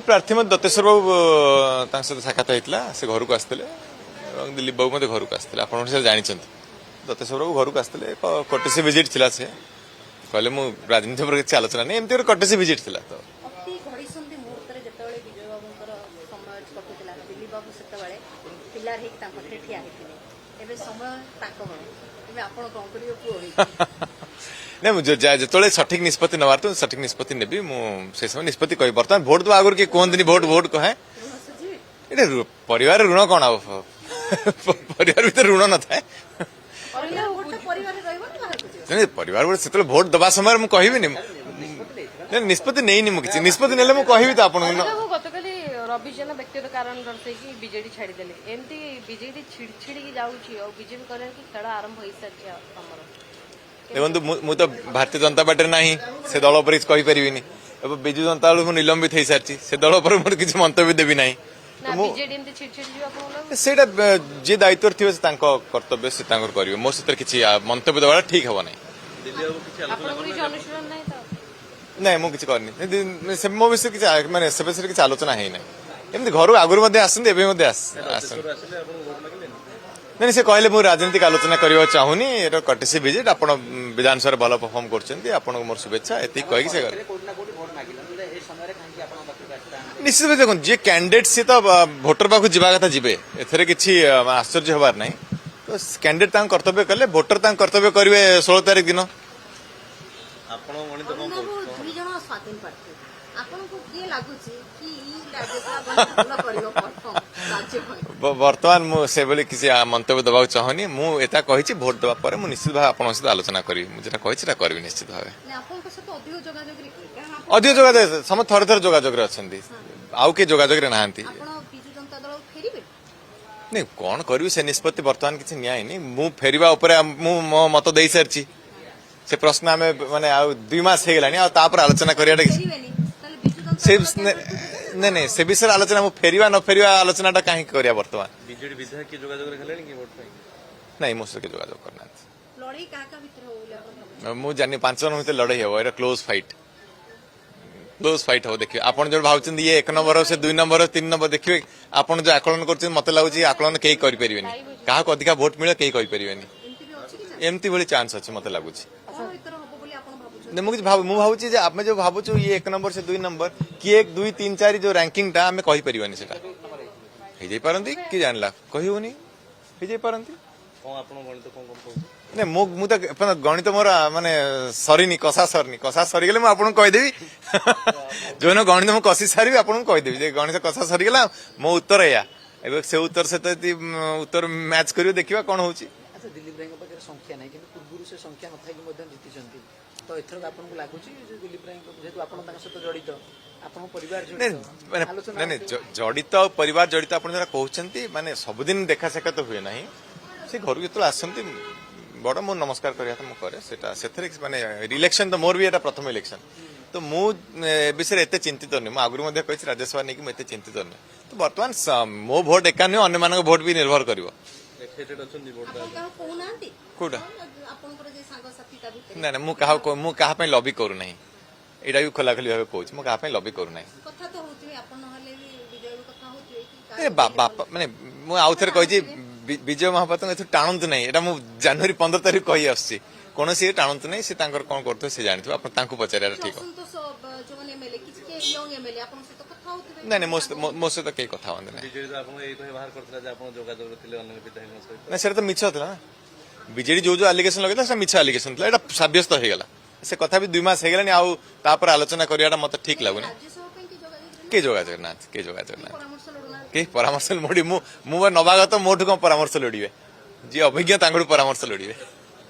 प्रार्थी मत दत्तेश्वर बाबू सहित साक्षात होता से घर को आसते दिलीप बाबू मत घर को आसते आप जानते दत्तेश्वर बाबू घर को आसते कटेसी विजिट थी से कहले मु राजनीति पर किसी आलोचना नहीं एमती कटेसी विजिट थी तो नहीं जो सठिक निष्पत्ति नवार तो सठिक निष्पत्ति नेबी से समय निष्पत्ति कह बर्तमान भोट तो आगुरी किए कहते भोट भोट कहे ये परिवार ऋण कौन आ परिवार भीतर ऋण न था परिवार से भोट दबा समय मुझे कहबी निष्पत्ति नहीं किसी निष्पत्ति नेले मुझे कहबी तो आपन रवि जेना व्यक्तिगत कारण दर्शाई बीजेडी छाड़ीदेले एमती बीजेडी छिड़ी जाऊँगी और बीजेपी कहले कि खेल आरंभ हो सारी देखो मु तो भारतीय जनता पार्टी ना से दल पर कही पारिनी विजु जनता दल निलंबित हो सारी से दल पर मुझे किसी मंतव्य देवी ना जी दायित्व थे कर्तव्य से करेंगे मो से किसी मंतव्य देवा ठीक हे ना नहीं मुझे करनी मो विषय किसी माने से विषय किसी आलोचना है ना एमती घर आगुरी आसते नहीं से कहले मुझे राजनीतिक आलोचना करने चाहूनी ये कटेसी विजिट आप विधानसभा भल परफॉर्म कर मोर शुभेच्छा ये कहीकि से निश्चित देखो जी कैंडिडेट सी तो भोटर पाक जावा कथा जी ए किसी आश्चर्य हबार ना तो कैंडिडेट कर्तव्य कले भोटर कर्तव्य करेंगे 16 तारीख दिन बर्तमान मुझे किसी मंतव्य दबा चाहूनी मुझे कही भोट दवा पर निश्चित भाव आप सहित आलोचना करी मुझे कही करी निश्चित भाव अधिक जोगाजोग समस्त थरे थरे जोगाजोग अच्छा आउ किए जोगाजोग ना नहीं कौन करी से निष्पत्ति बर्तमान किसी नियानी मु फेरवा मो मत दे सारी से प्रश्न आम माने 2 मास हो गला आलोचना कर नहीं से विषय आलोचना मु फेरवा न फेरवा आलोचना कहीं करिया बर्तमान बीजेडी विधायक के जोगाजोग खेलेनी कि वोट पे नहीं मो से जोगाजोग करना लड़ाई काका भीतर हो मु जानि 5 जन भीतर लड़ाई हो एरा क्लोज फाइट हो देखिए आपन जो भावचंदी ये 1 नंबर से 2 नंबर 3 नंबर देखिए आपन जो आकलन करछन मते लागुची आकलन केही करि परिबेनी काहा को अधिका वोट मिले केही कहि परिबेनी एमती भली चांस अछि मते लागुची मुझे भावुची आम जो भावुचु ये 1 नंबर से 2 नंबर कि 1 2 3 4 जो रैंकिंग टा आम कही पारिबानी सेटा हे जाई पारंती कि जानला कही होनी हे जाई पारंती नहीं मु तो गणित मोर माने सरीनी कषा सरी गले आपन कहि देबी जो न गणित मु कषि सारी आपन कहि देबी जे गणित कषा सरी गला मो उत्तर या एबे से उत्तर से तो उत्तर मैच करियो देखिबा कोन होची अच्छा दिलीप राय के संख्या नहीं कि पूर्व से संख्या न थाई मध्यम जीतिचंती तो एथर आपन को लागुची जे दिलीप राय जेतु आपन ताका सहित जड़ित आपन परिवार जड़ित नहीं जड़ित परिवार जड़ित आपन जरा कहउचंती माने सब दिन देखा सेका तो हुए नाही से घर के तो आसंती बड़ मो नमस्कार करिया तो मु करे सेटा सेथरे माने इलेक्शन तो मोर भी एटा प्रथम इलेक्शन तो मु विषय एते चिंतित नहीं मु आगुरी मध्ये कहिछि राज्यसभा नै कि मु एते चिंतित नहीं तो वर्तमान मो भोट एका नहीं अन्य मानक भोट भी निर्भर करिवो कोडा ना मु कहा पे लॉबी करू नहीं एटा भी खोला खोली भाबे कहूछि मु कहा पे लॉबी करू नहीं कथा तो होथि आपन हले भी विजय कथा होथि कि ए बाप माने मु आउथर कहिछि विजय महापात्र एथु टाणंतु नहीं एटा मु जनवरी 15 तारिख कहि आछि कोन से टाणंतु नहीं से तांकर कोन करथो से जानथि आपन तांको पचारे ठीक हो जो एमएलए किछ के यंग एमएलए आपन से तो कथा होथि नहीं मो से तो के कथा होंदे नहीं बीजेडी तो आपन एई कहि बाहर करथला जे आपन जोगाजोग थिले अन्य विधायक सहित ना सेटा तो मिछ होतला ना बीजेडी जो एलिगेशन लगेता से मिछ एलिगेशन थला एटा साब्यस्त हो गेला से कथा भी 2 मास हो गेलानी आउ तापर आलोचना करियाटा मते ठीक लागुनी के जोगाजोग ना के परामर्श मोडी मु नवागत मोठु को परामर्श लोडिबे जी अभिज्ञ तांगडू परामर्श लोडिबे